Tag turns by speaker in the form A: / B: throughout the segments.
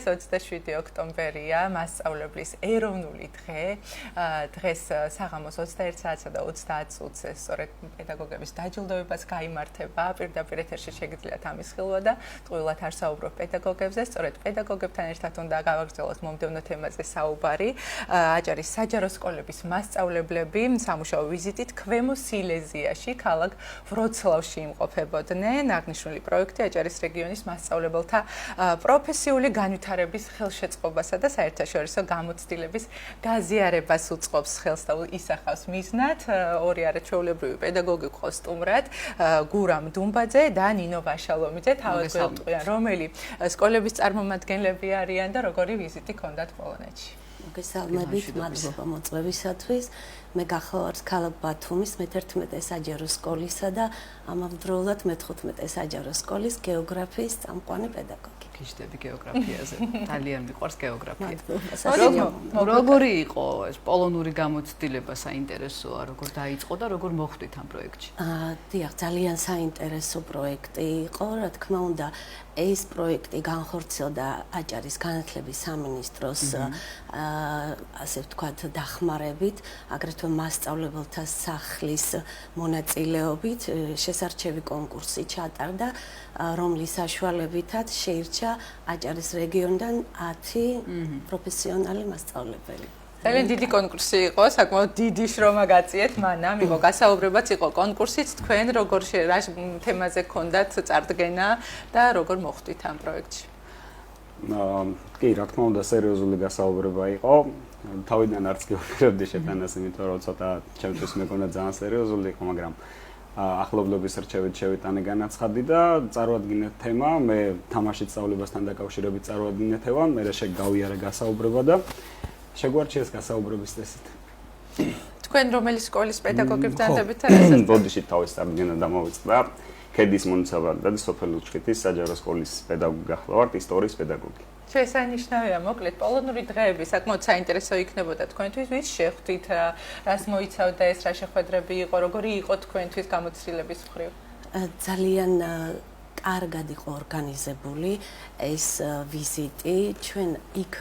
A: 27 ოქტომბერია მასწავლებლის ეროვნული დღე. დღეს საღამოს 21 საათსა და 30 წუთს სწორედ პედაგოგების დაჯილდოებას გაიმართება. პირდაპირ ეთერში შეგიძლიათ ამის ხილვა და ტყუილად არ საუბრობ პედაგოგებზე, სწორედ პედაგოგებთან ერთად უნდა გავაგრძელოთ მომდევნო თემაზე საუბარი. აჭარის საჯარო სკოლების მასწავლებლები სამუშაო ვიზიტით ქვემო სილეზიაში, ქალაქ ვროცლავში იმყოფებოდნენ. აღნიშნული პროექტი აჭარის რეგიონის მასწავლებელთა პროფესიული განვითარების ხელშეწყობასა და საერთაშორისო გამოცდილების გაზიარებას უწყობს ხელს და ისახავს მიზნად. ორი არაჩვეულებრივი პედაგოგი ყავს სტუმრად, გურამ დუმბაძე და ნინო ვაშალომიძე. თავად გვეტყვიან, რომელი სკოლების წარმომადგენლები არიან და როგორი ვიზიტი ჰქონდათ პოლონეთში.
B: მოგესალმებით, მადლობა მოწვევისათვის. მე გახლავართ ქალაქ ბათუმის მე-11 საჯარო სკოლისა და ამავდროულად მე-15 საჯარო სკოლის გეოგრაფიის წამყვანი პედაგოგი.
C: გიჟდები გეოგრაფიაზე. ძალიან მიყვარს გეოგრაფია.
B: როგორი
C: იყო ეს პოლონური გამოცდილება საინტერესოა, როგორ დაიწყო და როგორ მოხვდით ამ პროექტში?
B: დიახ, ძალიან საინტერესო პროექტი იყო, რა თქმა უნდა, ეს პროექტი განხორციელდა აჭარის განათლების სამინისტროს ასე ვთქვათ დახმარებით, აგრეთვე მასწავლებელთა სახლის მონაწილეობით შესარჩევი კონკურსი ჩატარდა, რომლის საშუალებითაც შეირჩა აჭარის რეგიონიდან 10 პროფესიონალი მასწავლებელი.
A: ძალიან დიდი კონკურსი იყო, საკმაოდ დიდი შრომა გაწიეთ მანამ, იყო გასაუბრებაც, იყო კონკურსიც, თქვენ როგორ რა თემაზე გქონდათ წარდგენა და როგორ მოხვდით ამ პროექტში?
D: კი, რა თქმა უნდა, სერიოზული გასაუბრება იყო. თავიდან არც გეუბნებოდი შეტანას, იმიტომ რომ ცოტა ჩემთვის მეკონა ძალიან სერიოზული იყო, მაგრამ ახლობლების რჩევით შევიტანე განაცხადი და წარვადგინეთ თემა, მე თამაშით სწავლებასთან დაკავშირებით წარვადგინე თემა, მე შეგავიარე გასაუბრება და შეგვარჩიეს გასაუბრების წესით.
A: თქვენ რომელი სკოლის პედაგოგებთან დებით არასდროს?
D: ბოდიში თავის წარდგენა დამოვიწყდა. ქედის მუნიციპალიტეტის სოფელ უჩხეთის საჯარო სკოლის პედაგოგი გახლავართ, ისტორიის პედაგოგი.
A: შესანიშნავია, მოკლედ, პოლონური დღეები საკმაოდ საინტერესო იქნებოდა თქვენთვის, ვის შეხვდით, რას მოიცავდა ეს, რა შეხვედრები იყო, როგორი იყო თქვენთვის გამოცდილების მხრივ?
B: ძალიან კარგად იყო ორგანიზებული ეს ვიზიტი, ჩვენ იქ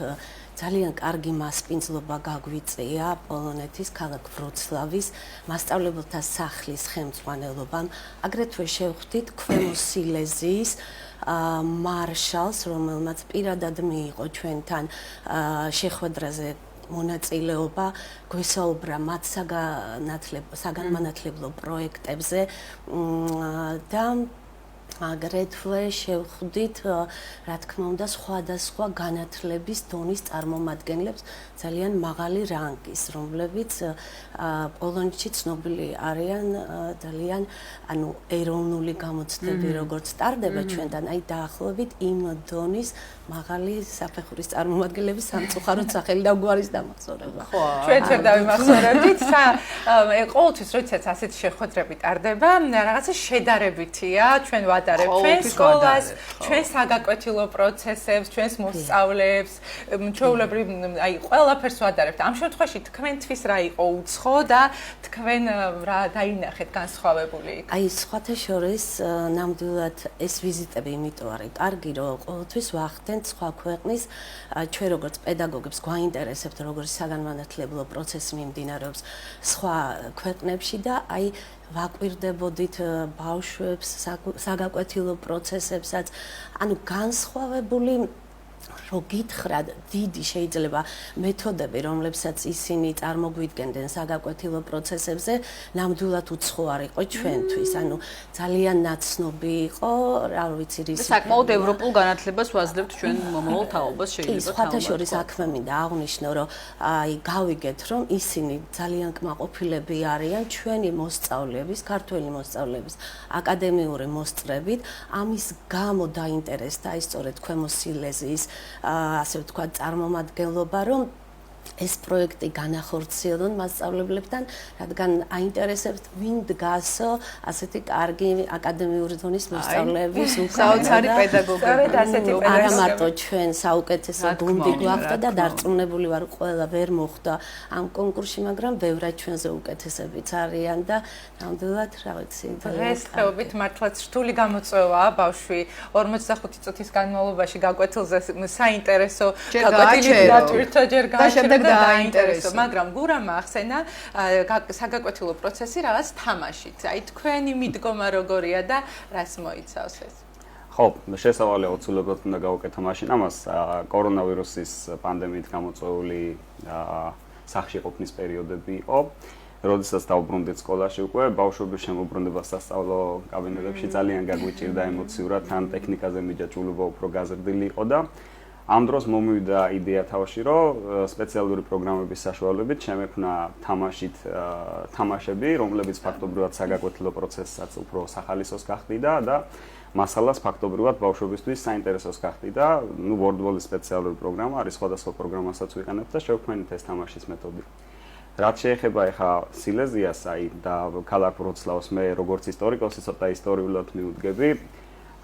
B: ძალიან კარგი მასპინძლობა გაგვიწია პოლონეთის ქალაქ ვროცლავის მასწავლებელთა სახლის ხელმძღვანელობამ, აგრეთვე შევხვდით ქვემო სილეზიის მარშალს, რომელმაც პირადად მიიღო ჩვენთან შეხვედრაზე მონაწილეობა, გვესაუბრა მათ საგანმანათლებლო პროექტებზე და აგრეთვე შევხვდით, რა თქმა უნდა, სხვადასხვა განათლების დონის წარმომადგენლებს ძალიან მაღალი რანგის, რომლებიც პოლონეთში ცნობილი არიან ძალიან, ანუ ეროვნული გამოცდები როგორც ტარდება ჩვენთან, აი დაახლოებით იმ დონის მაღალი საფეხურის წარმომადგენლების სამწუხაროდ სახელი და გვარის დამახსოვრება.
A: ჩვენ ვერ დავიმახსოვრებდით, ყოველთვის როდესაც ასეთი შეხვედრები ტარდება, რაღაცა შედარებითია, ჩვენ ვადარებთ ჩვენ სკოლას, ჩვენ საგაკვეთილო პროცესებს, ჩვენს მოსწავლეებს, ჩვეულებრივ, აი ყველაფერს ვადარებთ. ამ შემთხვევაში თქვენთვის რა იყო უცხო და თქვენ რა დაინახეთ განსხვავებული იქ?
B: აი სხვათა შორის ნამდვილად ეს ვიზიტები იმიტომ არის კარგი, რომ ყოველთვის ვახდენთ სხვა ქვეყნის, ჩვენ როგორც პედაგოგებს გვაინტერესებთ, როგორი საგანმანათლებლო პროცესი მიმდინარეობს სხვა ქვეყნებში და აი ვაკვირდებოდით ბავშვებს, საგაკვეთილო პროცესებსაც, ანუ განსხვავებული რო გითხრათ, დიდი შეიძლება მეთოდები, რომლებსაც ისინი წარმოგვიდგენდნენ საგაკვეთილო პროცესებზე, ნამდვილად უცხო არ იყო ჩვენთვის. ანუ ძალიან ნაცნობი იყო, რა ვიცი, რის
C: საკმაოდ ევროპულ განათლებას ვაძლევთ ჩვენ მომავალ თაობას შეიძლება
B: სხვათა შორის აქვე მინდა აღვნიშნო, რომ აი გავიგეთ, რომ ისინი ძალიან კმაყოფილები არიან ჩვენი მოსწავლეების, ქართველი მოსწავლეების აკადემიური მოსწრებით, ამის გამო დაინტერესდა აი სწორედ ქვემო სილეზიის ასე ვთქვათ წარმომადგენლობა, რომ ეს პროექტი განახორციელონ მასწავლებლებთან, რადგან აინტერესებთ ვინ დგას ასეთი კარგი აკადემიური დონის მოსწავლეების
C: საოცარი პედაგოგები.
B: არა მარტო ჩვენ საუკეთესო გუნდი გვაქვს და დარწმუნებული ვარ, ყველა ვერ მოხვდა ამ კონკურსში, მაგრამ ბევრად ჩვენზე უკეთესებიც არიან და ნამდვილად რა ვიცი.
A: დღეს ხეობით მართლაც რთული გამოწვევაა ბავშვი 45 წუთის განმავლობაში გაკვეთილზე საინტერესო გაკვეთილი დატვირთვა ჯერ გააჩერდა და დაინტერესო, მაგრამ გურამ ახსენა საგაკვეთილო პროცესი რაღაც თამაშით. აი თქვენი მიდგომა როგორია და რას მოიცავს ეს?
D: ხო, შესავალია უცვლელად უნდა გავუკეთო მაშინ ამას კორონავირუსის პანდემიით გამოწვეული სახლში ყოფნის პერიოდები იყო. როდესაც დავუბრუნდით სკოლაში უკვე, ბავშვების შემოbrunდება სასწავლო კაბინეტებში ძალიან გაგვიჭირდა ემოციურად, თან ტექნიკაზე მიჯაჭვულობა უფრო გაზრდილი იყო და ამ დროს მომივიდა იდეა თავში, რომ სპეციალური პროგრამების საშუალებით შემექმნა თამაშები, რომლებიც ფაქტობრივად საგაკვეთილო პროცესსაც უფრო სახალისოს გახდიდა და მასალას ფაქტობრივად ბავშვებისთვის საინტერესოს გახდიდა. WordWall-ის სპეციალური პროგრამა არის, სხვადასხვა პროგრამასაც ვიყენებთ და შევქმნით ეს თამაშის მეთოდი. რაც შეეხება ახლა სილეზიას, აი და ქალაქ ვროცლავს, მე როგორც ისტორიკოსი ცოტა ისტორიულად მივუდგები.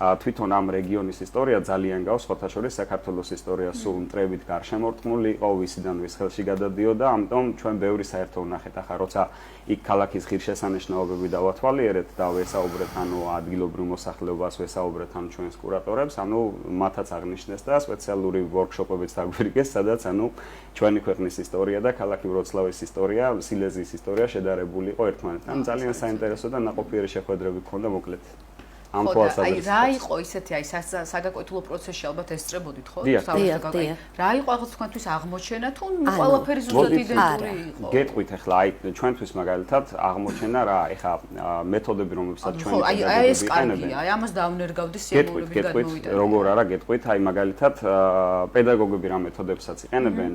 D: თვითონ ამ რეგიონის ისტორია ძალიან გავს, სხვათა შორის საქართველოს ისტორია სულ მტრებით გარშემორტყმული იყო, ვისიდან ვის ხელში გადადიოდა, ამიტომ ჩვენ ბევრი საერთო ვნახეთ. ახლა როცა იქ ქალაქის ღირსშესანიშნაობები დავათვალიერეთ და ვესაუბრეთ ანუ ადგილობრივ მოსახლეობას, ვესაუბრეთ ანუ ჩვენს კურატორებს, ანუ მათაც აღნიშნეს და სპეციალური ვორქშოპებიც დაგვირიგეს, სადაც ანუ ჩვენი ქვეყნის ისტორია და ქალაქი ვროცლავის ისტორია, სილეზიის ისტორია შედარებული იყო ერთმანეთთან. ძალიან საინტერესო და ნაყოფიერი შეხვედრები ჰქონდა მოკლედ. ამ თვალსაზრისით.
C: რა იყო ისეთი აი საგაკვეთილო პროცესში ალბათ ესწრებოდით ხო?
B: დიახ.
C: რა იყო ახლა თქვენთვის აღმოჩენა თუ ყველაფერი ზუსტად იდენტური იყო?
D: გეტყვით ახლა აი ჩვენთვის მაგალითად აღმოჩენა რა, ახლა მეთოდები რომლებსაც ჩვენი
C: პედაგოგები ეს კარგია, აი ამას დავნერგავდი სიამოვნებით
D: გადმოვიტანე. როგორ არა გეტყვით, აი მაგალითად პედაგოგები რა მეთოდებსაც იყენებენ,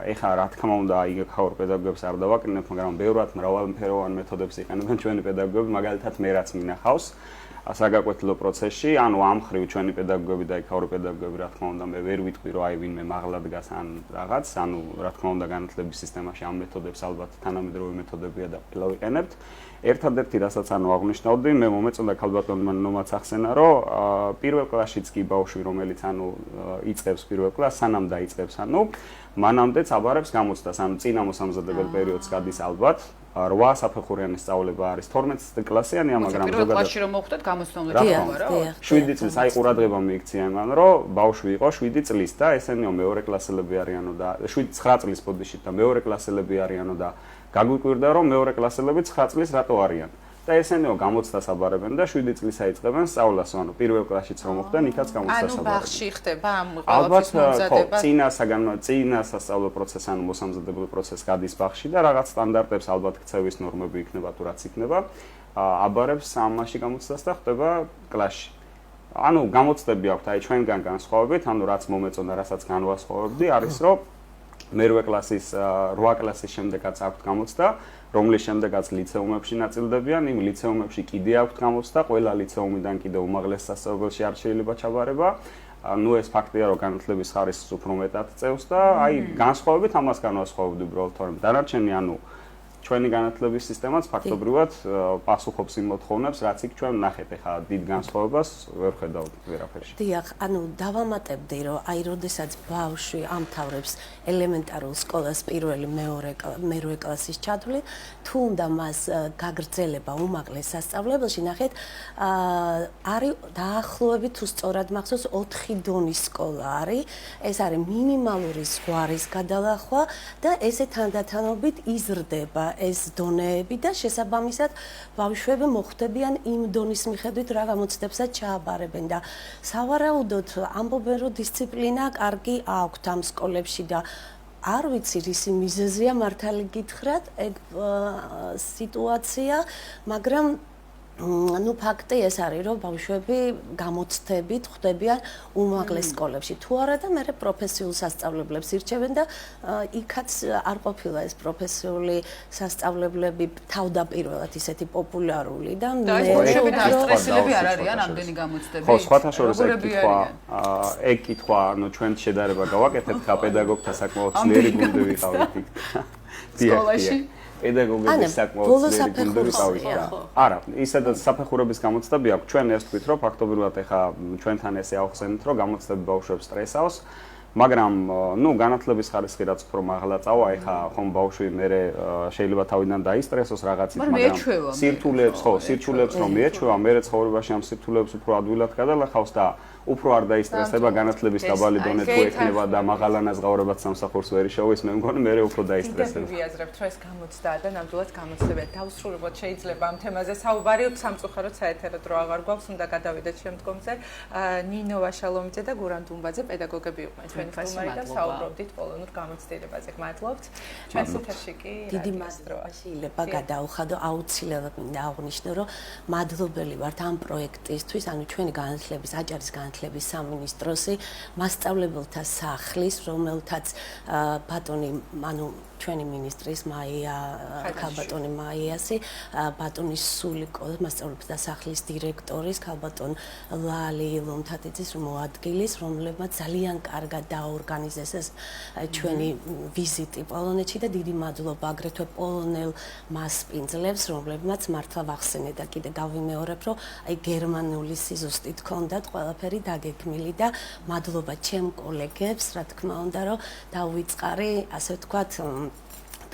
D: ახლა რა თქმა უნდა აი ხაურ პედაგოგებს არ დავაკრინებ, მაგრამ ბევრად მრავალმფეროვან მეთოდებს იყენებენ ჩვენი პედაგოგები, მაგალითად მე რაც მინახავს საგაკვეთილო პროცესში, ანუ ამ ხრივ ჩვენი პედაგოგები და იქაური პედაგოგები, რა თქმა უნდა, მე ვერ ვიტყვი, რომ აი ვინმე მაღლა დგას ან რაღაც, ანუ რა თქმა უნდა, განათლების სისტემაში ამ მეთოდებს ალბათ თანამედროვე მეთოდებია და ყველა ვიყენებთ. ერთადერთი რასაც ანუ აღნიშნავდი, მე მომეწონდა ქალბატონმა ნომაც ახსენა, რომ პირველ კლასშიც კი ბავშვი, რომელიც ანუ იწყებს პირველ კლასს, სანამ დაიწყებს, ანუ მანამდეც აბარებს გამოცდას, ანუ წინა მოსამზადებელ პერიოდს გადის ალბათ. 8 საფეხურიანი სწავლება არის 12 კლასიანი, მაგრამ
C: პირველ კლასში რომ მოხვდეთ გამოცდა უნდა თქვა რა.
D: 7 წლის აი ყურადღება მიიქცია იმან, რომ ბავშვი იყო 7 წლის და ესენიო მეორე კლასელები არიანო და 9 წლის ბოდიში და მეორე კლასელები არიანო და გაგვიკვირდა რომ მეორე კლასელები 9 წლის რატო არიან. და ესენიო გამოცდას აბარებენ და 7 წლის აიწყებენ სწავლას, ანუ პირველ კლასშიც რომ მოხდნენ, იქაც გამოცდას აბარებენ.
A: ანუ ბაღში ხდება ამ ყველაფრის მომზადება.
D: წინა სასწავლო პროცესი, ანუ მოსამზადებელ პროცესს გადის ბაღში და რაღაც სტანდარტებს ალბათ ქცევის ნორმები იქნება თუ რაც იქნება, აბარებს ამაში გამოცდას და ხდება კლასში. ანუ გამოცდები აქვთ, აი ჩვენგან განსხვავებით, ანუ რაც მომეწონა, რასაც განვასხვავებდი, არის რომ მერვე კლასის 8 კლასის შემდეგაც აქვთ გამოცდა, რომლის შემდეგაც ლიცეუმებში ნაწილდებიან, იმ ლიცეუმებში კიდე აქვთ გამოცდა, ყველა ლიცეუმიდან კიდე უმაღლეს სასწავლებელში არ შეიძლება ჩაბარება. ნუ ეს ფაქტია, რომ განათლების ხარისხს უფრო მეტად წევს და აი განსხვავებით ამას განვასხვავებდი უბრალოდ, თორემ დანარჩენი ანუ ჩვენი განათლების სისტემაც ფაქტობრივად პასუხობს იმ მოთხოვნებს, რაც იქ ჩვენ ვნახეთ, ახლა დიდ განსხვავებას ვერ ხედავთ ვერაფერში.
B: დიახ, ანუ დავამატებდი, რომ აი როდესაც ბავშვი ამთავრებს ელემენტარულ სკოლას პირველი მერვე კლასის ჩათვლით, თუ უნდა მას გაგრძელება უმაღლეს სასწავლებელში, ნახეთ, არის დაახლოებით თუ სწორად მახსოვს 4 დონის სკოლა არის, ეს არის მინიმალური ზღვარის გადალახვა და ესე თანდათანობით იზრდება ეს დონეები და შესაბამისად ბავშვები მოხვდებიან იმ დონის მიხედვით რა გამოცდებსაც ჩააბარებენ და სავარაუდოდ ამბობენ რომ დისციპლინა კარგი აქვთ ამ სკოლებში და არ ვიცი რისი მიზეზია მართალი გითხრათ ეგ სიტუაცია, მაგრამ ну ფაქტი ეს არის რომ ბავშვები გამოცდებით ხვდებიან უმაღლეს სკოლებში თუ არა და მე პროფესიულ სასწავლებლებს ირჩევენ და იქაც არ ყოფილა ეს პროფესიული სასწავლებლები თავდაპირველად ისეთი პოპულარული და
C: მე სტრესილები არ არიან ამდენი გამოცდები
D: ხო სხვათა შორის ეგ კითხვა ანუ ჩვენ შედარება გავაკეთებთ ხა პედაგოგთა საკმაოდ ძლიერი გუნდი ვიყავით იქ
C: სკოლაში
D: პედაგოგების საკმაოდ ძლიერი გუნდი ვიყავით და არა ისედაც საფეხურების გამოცდები აქვს ჩვენ ეს თქვით რომ ფაქტობრივად ეხა ჩვენთან ესე ავხსენეთ რომ გამოცდები ბავშვებს სტრესავს მაგრამ ნუ განათლების ხარისხი რაც უფრო მაღლა წავა ეხა ხომ ბავშვი მე შეიძლება თავიდან დაისტრესოს რაღაცით
C: მაგრამ
D: სირთულეებს რომ მიეჩვევა მე ცხოვრებაში ამ სირთულეებს უფრო ადვილად გადალახავს და უფრო არ დაისტრესდება განათლების დაბალი დონე თუ ექნება და მაღალანაზღაურებად სამსახურს ვერ იშოვოს მე მგონი მე უფრო დაისტრესდება.
A: ვიაზრებთ რომ ეს გამოცდაა და ნამდვილად გამოცდებია დავსრულებოდ შეიძლება ამ თემაზე საუბარი სამწუხაროდ საეთერო დრო აღარ გვაქვს უნდა გადავიდეთ შემდგომზე. ნინო ვაშალომიძე და გურამ დუმბაძე პედაგოგები იყვნენ ჩვენი სტუმარი და საუბრობდით პოლონურ გამოცდილებაზე. გმადლობთ. ჩვენს ეთერში კი
B: დიდი მადლობა შეიძლება გადაუხადო აუცილებლად მინდა აღვნიშნო რომ მადლობელი ვართ ამ პროექტისთვის ანუ ჩვენი განათლების აჭარის განათლების სამინისტროსი მასწავლებელთა სახლის რომელთაც ბატონი ანუ ჩვენი მინისტრის მაია ქალბატონი მაიასი ბატონის სულიკო მასწავლებელთა სახლის დირექტორის ქალბატონ ლალი ლომთათიძის მოადგილის რომლებმაც ძალიან კარგად დაორგანიზეს ეს ჩვენი ვიზიტი პოლონეთში და დიდი მადლობა აგრეთვე პოლონელ მასპინძლებს რომლებმაც მართლა ვახსენე და კიდე გავიმეორებ რომ აი გერმანული სიზუსტით ჰქონდათ ყველაფერი დაგეგმილი და მადლობა ჩემ კოლეგებს რა თქმა უნდა რომ დავიწყარი ასე ვთქვათ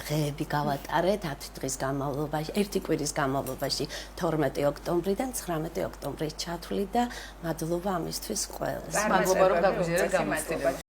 B: დღეები გავატარეთ 10 დღის განმავლობაში, 1 კვირის განმავლობაში 12 ოქტომბრიდან 19 ოქტომბრის ჩათვლით და მადლობა ამისთვის ყველას.
C: მადლობა რომ დაგვიზიარეთ გამოცდილება.